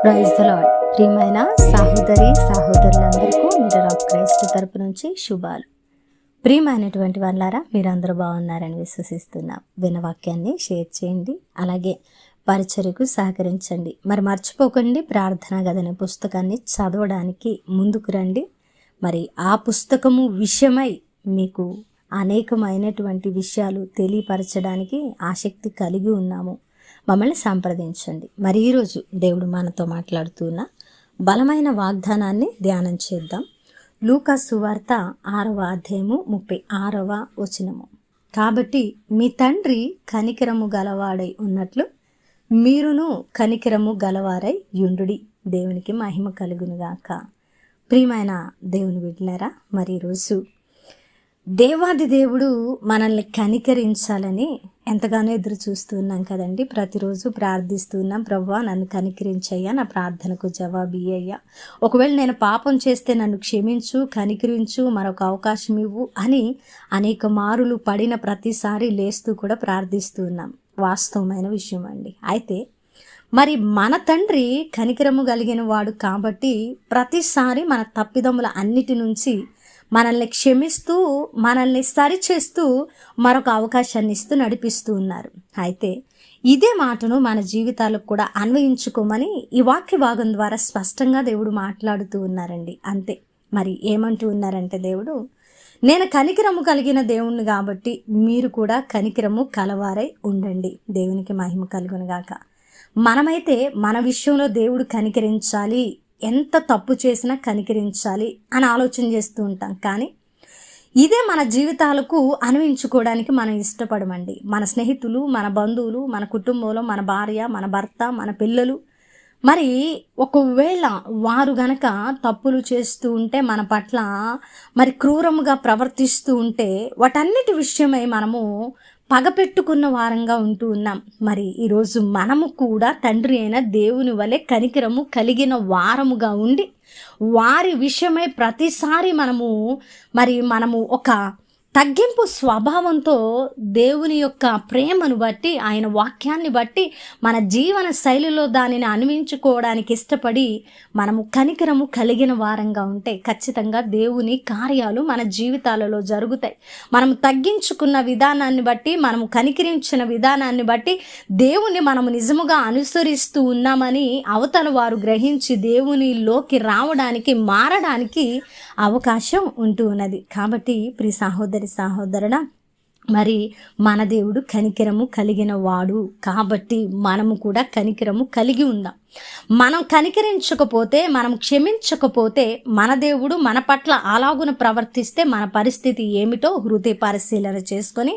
Praise the lord. ప్రియమైన సహోదరులందరికీ mirror of Christ తరపు నుంచి శుభాలు. ప్రియమైనటువంటి వాళ్ళారా, మీరందరూ బాగున్నారని విశ్వసిస్తున్నాం. వినవాక్యాన్ని షేర్ చేయండి, అలాగే పరిచర్యకు సహకరించండి. మరి మర్చిపోకండి, ప్రార్థనా గదనే పుస్తకాన్ని చదవడానికి ముందుకు రండి. మరి ఆ పుస్తకము విషయమై మీకు అనేకమైనటువంటి విషయాలు తెలియపరచడానికి ఆసక్తి కలిగి ఉన్నాము. మమ్మల్ని సంప్రదించండి. మరి ఈరోజు దేవుడు మనతో మాట్లాడుతున్న బలమైన వాగ్దానాన్ని ధ్యానం చేద్దాం. లూకా సువార్త 6వ అధ్యాయము 36వ వచనము. కాబట్టి మీ తండ్రి కనికరము గలవాడై ఉన్నట్లు మీరును కనికరము గలవారై యుండుడి. దేవునికి మహిమ కలుగునుగాక. ప్రియమైన దేవుని బిడ్డలారా, మరి ఈరోజు దేవాది దేవుడు మనల్ని కనికరించాలని ఎంతగానో ఎదురు చూస్తున్నాం కదండి. ప్రతిరోజు ప్రార్థిస్తున్నాం, ప్రభువా నన్ను కనికరించయ్యా, నా ప్రార్థనకు జవాబు ఇయ్యయ్యా, ఒకవేళ నేను పాపం చేస్తే నన్ను క్షమించు, కనికరించు, మరొక అవకాశం ఇవ్వు అని అనేక మారులు పడిన ప్రతిసారి లేస్తూ కూడా ప్రార్థిస్తున్నాం. వాస్తవమైన విషయం అండి. అయితే మరి మన తండ్రి కనికరము కలిగిన వాడు కాబట్టి ప్రతిసారి మన తప్పిదముల అన్నిటి నుంచి మనల్ని క్షమిస్తూ, మనల్ని సరిచేస్తూ మరొక అవకాశాన్ని ఇస్తూ నడిపిస్తూ ఉన్నారు. అయితే ఇదే మాటను మన జీవితాలకు కూడా అన్వయించుకోమని ఈ వాక్య భాగం ద్వారా స్పష్టంగా దేవుడు మాట్లాడుతూ ఉన్నారండి. అంతే. మరి ఏమంటూ ఉన్నారంటే, దేవుడు నేను కనికరము కలిగిన దేవుణ్ణి కాబట్టి మీరు కూడా కనికరము కలవారై ఉండండి. దేవునికి మహిమ కలుగునుగాక. మనమైతే మన విషయంలో దేవుడు కనికరించాలి, ఎంత తప్పు చేసినా కనికరించాలి అని ఆలోచన చేస్తూ ఉంటాం. కానీ ఇదే మన జీవితాలకు అన్వయించుకోవడానికి మనం ఇష్టపడమండి. మన స్నేహితులు, మన బంధువులు, మన కుటుంబంలో మన భార్య, మన భర్త, మన పిల్లలు, మరి ఒకవేళ వారు గనక తప్పులు చేస్తూ ఉంటే, మన పట్ల మరి క్రూరముగా ప్రవర్తిస్తూ ఉంటే, వాటన్నిటి విషయమై మనము పగపెట్టుకున్న వారంగా ఉంటూ ఉన్నాం. మరి ఈరోజు మనము కూడా తండ్రి అయిన దేవుని వలె కనికరము కలిగిన వారముగా ఉండి వారి విషయమై ప్రతిసారి మనము ఒక తగ్గింపు స్వభావంతో దేవుని యొక్క ప్రేమను బట్టి, ఆయన వాక్యాన్ని బట్టి మన జీవన శైలిలో దానిని అన్వయించుకోవడానికి ఇష్టపడి మనము కనికరము కలిగిన వారంగా ఉంటే ఖచ్చితంగా దేవుని కార్యాలు మన జీవితాలలో జరుగుతాయి. మనం తగ్గించుకున్న విధానాన్ని బట్టి, మనము కనికరించిన విధానాన్ని బట్టి దేవుని మనము నిజముగా అనుసరిస్తూ ఉన్నామని అవతల వారు గ్రహించి దేవునిలోకి రావడానికి, మారడానికి అవకాశం ఉంటూ ఉన్నది. కాబట్టి ప్రియ సహోదరుడా, మరి మన దేవుడు కనికరము కలిగిన వాడు కాబట్టి మనము కూడా కనికరము కలిగి ఉందాం. మనం కనికరించకపోతే, మనం క్షమించకపోతే, మన దేవుడు మన పట్ల అలాగున ప్రవర్తిస్తే మన పరిస్థితి ఏమిటో హృదయ పరిశీలన చేసుకొని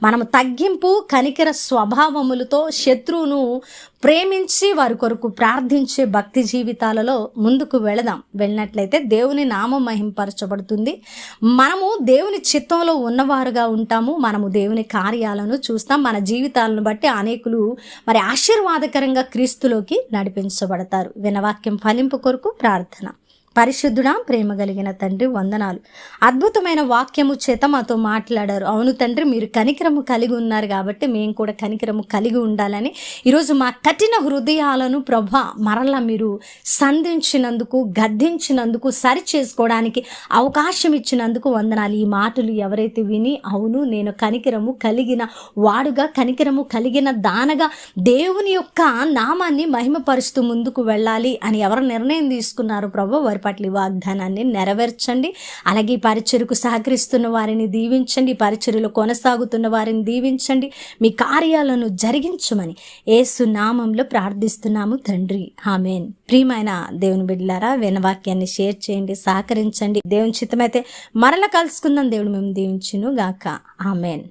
మనము తగ్గింపు, కనికర స్వభావములతో శత్రువును ప్రేమించి వారి కొరకు ప్రార్థించే భక్తి జీవితాలలో ముందుకు వెళ్ళినట్లయితే దేవుని నామం మహింపరచబడుతుంది. మనము దేవుని చిత్తంలో ఉన్నవారుగా ఉంటాము. మనము దేవుని కార్యాలను చూస్తాం. మన జీవితాలను బట్టి అనేకులు మరి ఆశీర్వాదకరంగా క్రీస్తులోకి నడిపించబడతారు. వినవాక్యం ఫలింపు కొరకు ప్రార్థన. పరిశుద్ధుడా, ప్రేమ కలిగిన తండ్రి, వందనాలు. అద్భుతమైన వాక్యము చేత మాతో మాట్లాడారు. అవును తండ్రి, మీరు కనికరము కలిగి ఉన్నారు కాబట్టి మేము కూడా కనికరము కలిగి ఉండాలని ఈరోజు మా కఠిన హృదయాలను ప్రభా మరలా మీరు సంధించినందుకు, గద్దించినందుకు, సరి చేసుకోవడానికి అవకాశం ఇచ్చినందుకు వందనాలు. ఈ మాటలు ఎవరైతే విని అవును నేను కనికరము కలిగిన వాడుగా, కనికరము కలిగిన దానగా దేవుని యొక్క నామాన్ని మహిమపరుస్తూ ముందుకు వెళ్ళాలి అని ఎవరు నిర్ణయం తీసుకున్నారు ప్రభా, వారి పట్ల వాగ్దానాన్ని నెరవేర్చండి. అలాగే పరిచర్యకు సహకరిస్తున్న వారిని దీవించండి, పరిచర్యలో కొనసాగుతున్న వారిని దీవించండి, మీ కార్యాలను జరిగించమని యేసు నామంలో ప్రార్థిస్తున్నాము తండ్రి, ఆమేన్. ప్రియమైన దేవుని బిడ్డలారా, వినవాక్యాన్ని షేర్ చేయండి, సహకరించండి. దేవుని చిత్తమైతే మరలా కలుసుకుందాం. దేవుడు మేము దీవించును గాక. ఆమేన్.